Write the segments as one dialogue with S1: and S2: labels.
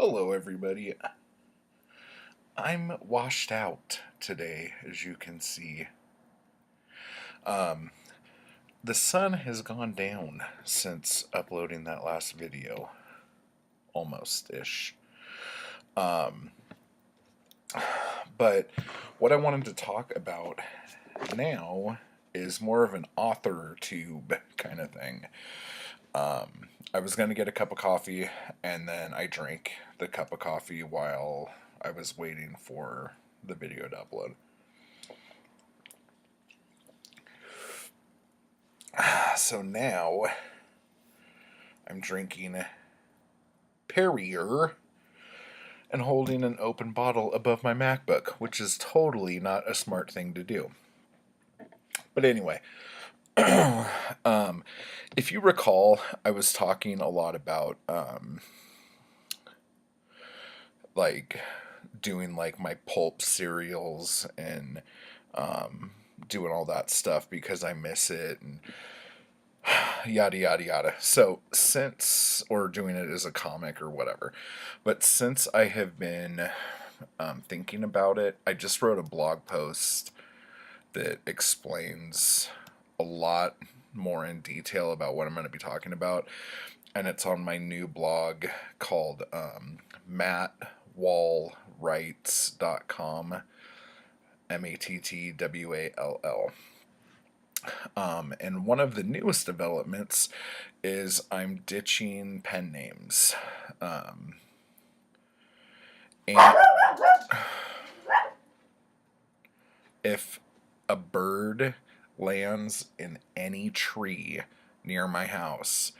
S1: Hello, everybody. I'm washed out today, as you can see. Um, the sun has gone down since uploading that last video, almost ish. Um, but what I wanted to talk about now is more of an author tube kind of thing. I was going to get a cup of coffee, and then I drank the cup of coffee while I was waiting for the video to upload. So now I'm drinking Perrier and holding an open bottle above my MacBook, which is totally not a smart thing to do. But anyway, um, if you recall, I was talking a lot about like doing like my pulp cereals and um, doing all that stuff because I miss it and yada yada yada. So since, or doing it as a comic or whatever, but since I have been thinking about it, I just wrote a blog post that explains a lot more in detail about what I'm going to be talking about, and it's on my new blog called mattwallwrites.com, MATTWALL. And one of the newest developments is I'm ditching pen names. And if a bird lands in any tree near my house,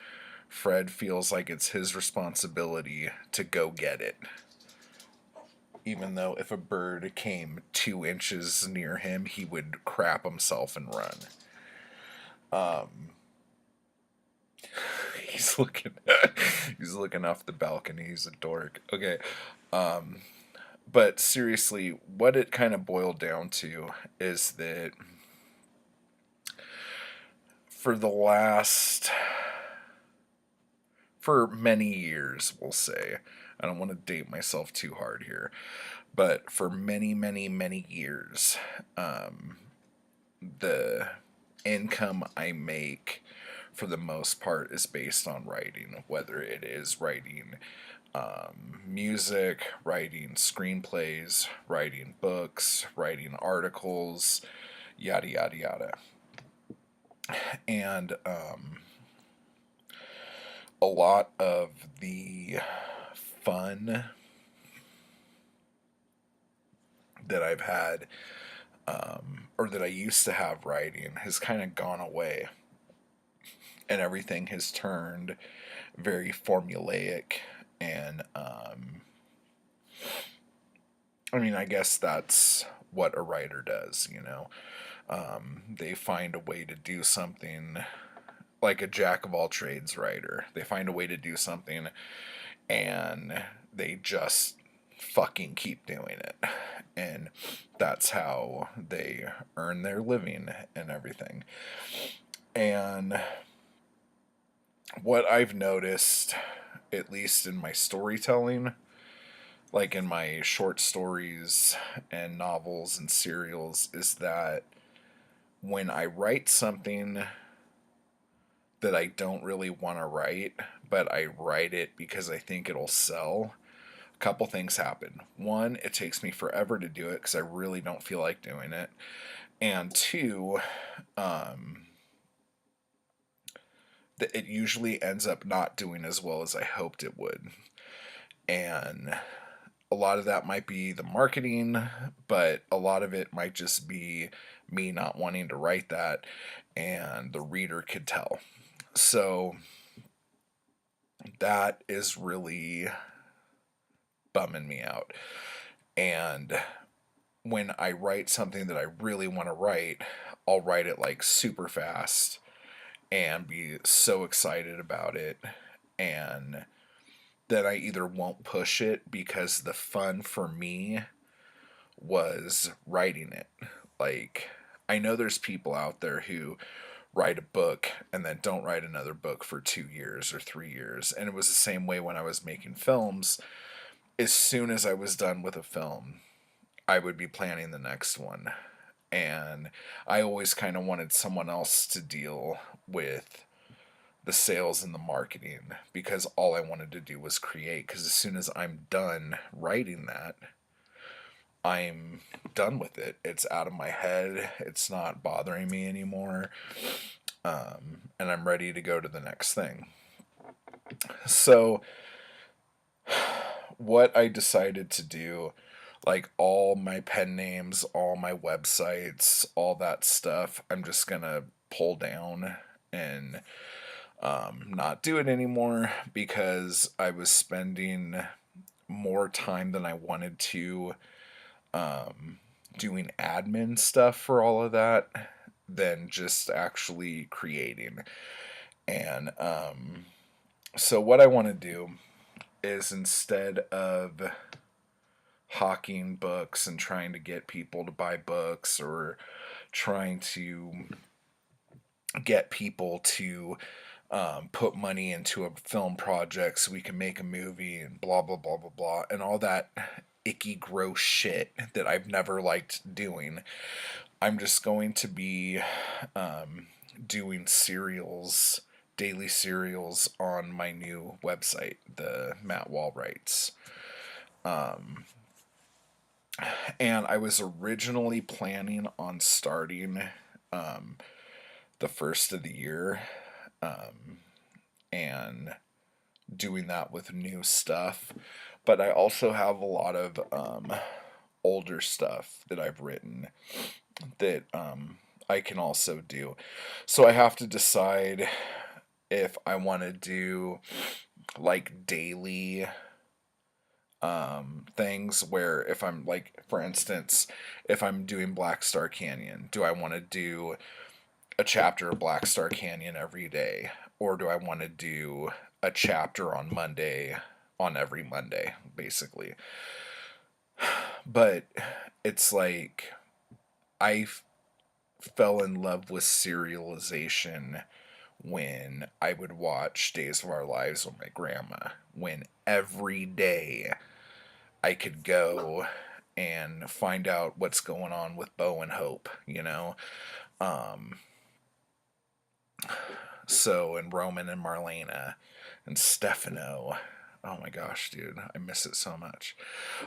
S1: Fred feels like it's his responsibility to go get it. Even though if a bird came 2 inches near him, he would crap himself and run. He's looking he's looking off the balcony. He's a dork. Okay. But seriously, what it kind of boiled down to is that for the last, for many years, we'll say, I don't want to date myself too hard here, but for many, many, many years, the income I make for the most part is based on writing, whether it is writing music, writing screenplays, writing books, writing articles, yada yada yada. And a lot of the fun that I've had, or that I used to have writing, has kind of gone away. And everything has turned very formulaic. And I mean, I guess that's what a writer does, you know. They find a way to do something, like a jack of all trades writer. They find a way to do something and they just fucking keep doing it. And that's how they earn their living and everything. And what I've noticed, at least in my storytelling, like in my short stories and novels and serials, is that when I write something that I don't really want to write, but I write it because I think it'll sell, a couple things happen. One, it takes me forever to do it because I really don't feel like doing it. And two, that it usually ends up not doing as well as I hoped it would. And a lot of that might be the marketing, but a lot of it might just be me not wanting to write that, and the reader could tell. So that is really bumming me out. And when I write something that I really want to write, I'll write it like super fast and be so excited about it. And then I either won't push it because the fun for me was writing it. Like, I know there's people out there who write a book and then don't write another book for 2 years or 3 years. And it was the same way when I was making films. as soon as I was done with a film, I would be planning the next one. And I always kind of wanted someone else to deal with the sales and the marketing because all I wanted to do was create. Because as soon as I'm done writing that, I'm done with it. It's out of my head. It's not bothering me anymore. And I'm ready to go to the next thing. So, what I decided to do, like all my pen names, all my websites, all that stuff, I'm just gonna pull down and not do it anymore because I was spending more time than I wanted to doing admin stuff for all of that than just actually creating. And so, what I want to do is instead of hawking books and trying to get people to buy books or trying to get people to put money into a film project so we can make a movie and blah blah blah blah blah and all that icky gross shit that I've never liked doing. I'm just going to be doing serials, daily serials on my new website, the Matt Wall Writes. And I was originally planning on starting the first of the year and doing that with new stuff. But I also have a lot of older stuff that I've written that I can also do. So I have to decide if I want to do like daily things where if I'm like, for instance, if I'm doing Black Star Canyon, do I want to do a chapter of Black Star Canyon every day? Or do I want to do a chapter on Monday, on every Monday, basically? But it's like, I fell in love with serialization when I would watch Days of Our Lives with my grandma, when every day I could go and find out what's going on with Bo and Hope, you know? So, and Roman and Marlena and Stefano. Oh my gosh, dude, I miss it so much.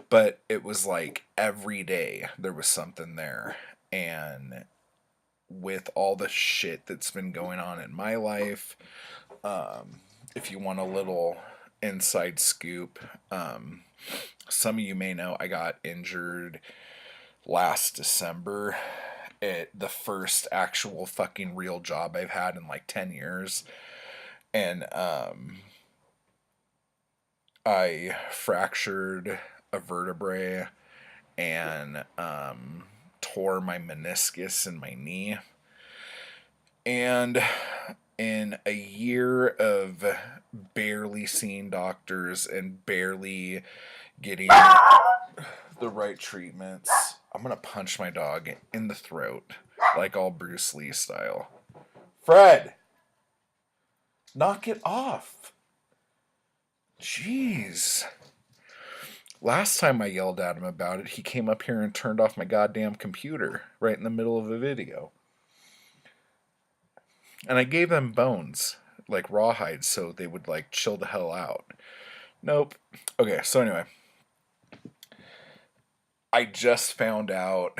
S1: But it was like every day there was something there. And with all the shit that's been going on in my life, if you want a little inside scoop, some of you may know I got injured last December at the first actual fucking real job I've had in like 10 years. And I fractured a vertebrae and tore my meniscus in my knee. And in a year of barely seeing doctors and barely getting the right treatments, I'm gonna punch my dog in the throat, like all Bruce Lee style. Fred! Knock it off! Jeez. Last time I yelled at him about it, he came up here and turned off my goddamn computer right in the middle of a video. And I gave them bones, like rawhide, so they would like chill the hell out. Nope. Okay, so anyway. I just found out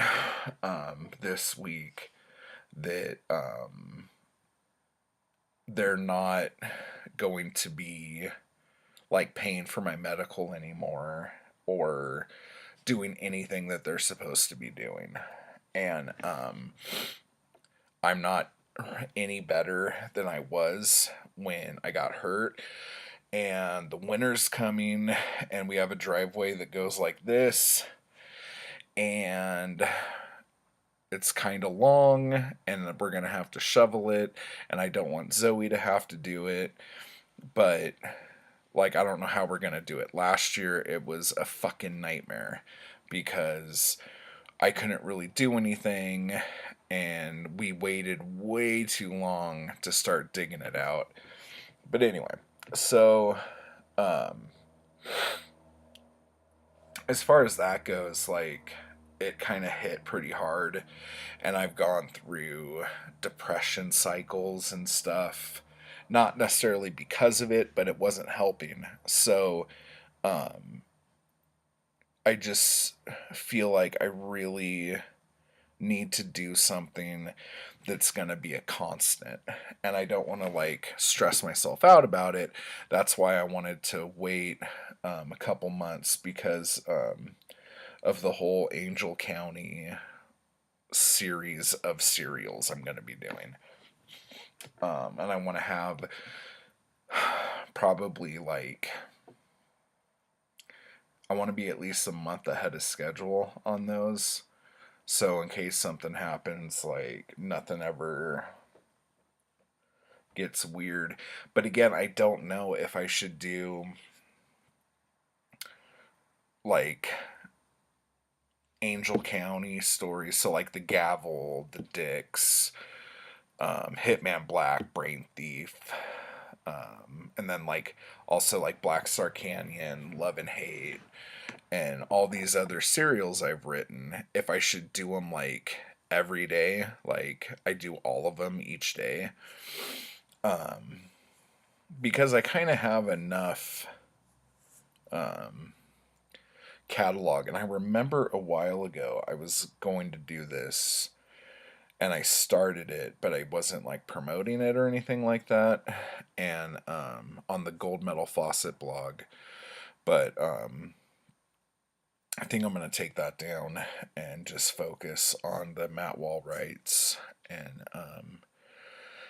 S1: this week that they're not going to be like paying for my medical anymore or doing anything that they're supposed to be doing. And I'm not any better than I was when I got hurt. And the winter's coming, and we have a driveway that goes like this. And it's kind of long, and we're going to have to shovel it. And I don't want Zoe to have to do it. But, like, I don't know how we're going to do it. Last year, it was a fucking nightmare because I couldn't really do anything, and we waited way too long to start digging it out. But anyway, so as far as that goes, like, it kind of hit pretty hard, and I've gone through depression cycles and stuff. Not necessarily because of it, but it wasn't helping. So, um, I just feel like I really need to do something that's going to be a constant. And I don't want to like stress myself out about it. That's why I wanted to wait a couple months because of the whole Angel County series of serials I'm going to be doing. And I want to have probably like, I want to be at least a month ahead of schedule on those. So in case something happens, like nothing ever gets weird. But again, I don't know if I should do like Angel County stories. So like the Gavel, the Dicks, Hitman Black, Brain Thief, and then like also like Black Star Canyon, Love and Hate, and all these other serials I've written. If I should do them like every day, like I do all of them each day, because I kind of have enough catalog. And I remember a while ago I was going to do this and I started it, but I wasn't like promoting it or anything like that. And on the Gold Medal Faucet blog, but I think I'm going to take that down and just focus on the Matt Wallwrights and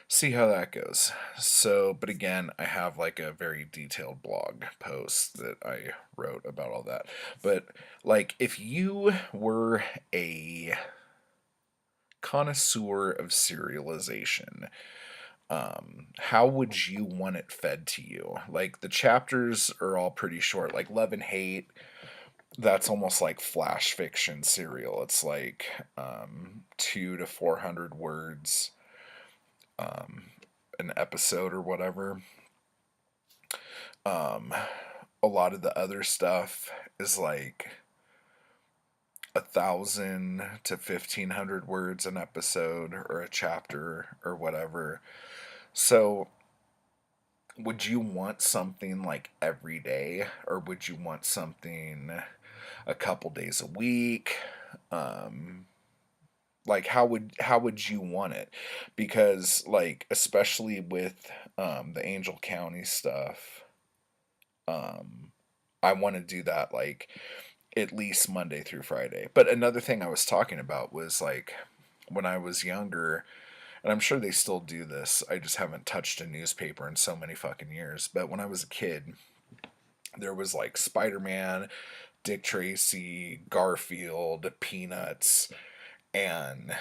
S1: see how that goes. So, but again, I have like a very detailed blog post that I wrote about all that. But like, if you were a connoisseur of serialization, how would you want it fed to you? Like, the chapters are all pretty short. Like Love and Hate, that's almost like flash fiction serial. It's like 200 to 400 words an episode or whatever. A lot of the other stuff is like 1,000 to 1,500 words an episode or a chapter or whatever. So, would you want something like every day, or would you want something a couple days a week? Like, how would you want it? Because like, especially with the Angel County stuff, I want to do that like at least Monday through Friday. But another thing I was talking about was like when I was younger, and I'm sure they still do this. I just haven't touched a newspaper in so many fucking years. But when I was a kid, there was like Spider-Man, Dick Tracy, Garfield, Peanuts, and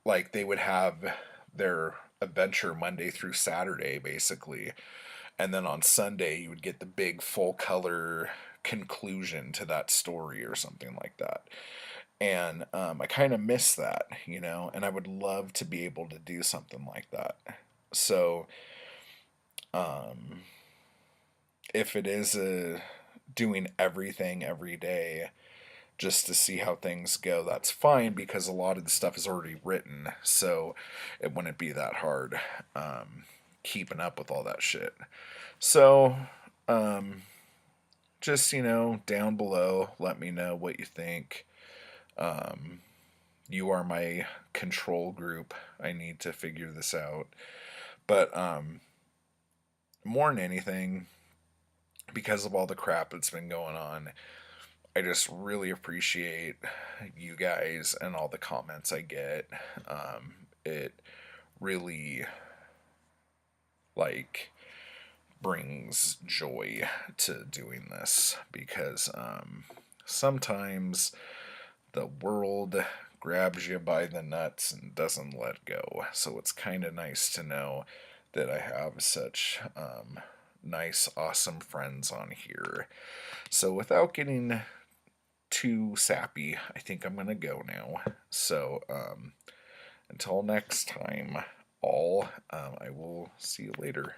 S1: like they would have their adventure Monday through Saturday basically. And then on Sunday you would get the big full color conclusion to that story or something like that. And I kind of miss that, and I would love to be able to do something like that. So if it is doing everything every day just to see how things go, that's fine because a lot of the stuff is already written, so it wouldn't be that hard keeping up with all that shit. So just down below, let me know what you think. You are my control group. I need to figure this out. But more than anything, because of all the crap that's been going on, I just really appreciate you guys and all the comments I get. It really like brings joy to doing this because sometimes the world grabs you by the nuts and doesn't let go. So it's kind of nice to know that I have such nice, awesome friends on here. So without getting too sappy, I think I'm going to go now. So until next time, I will see you later.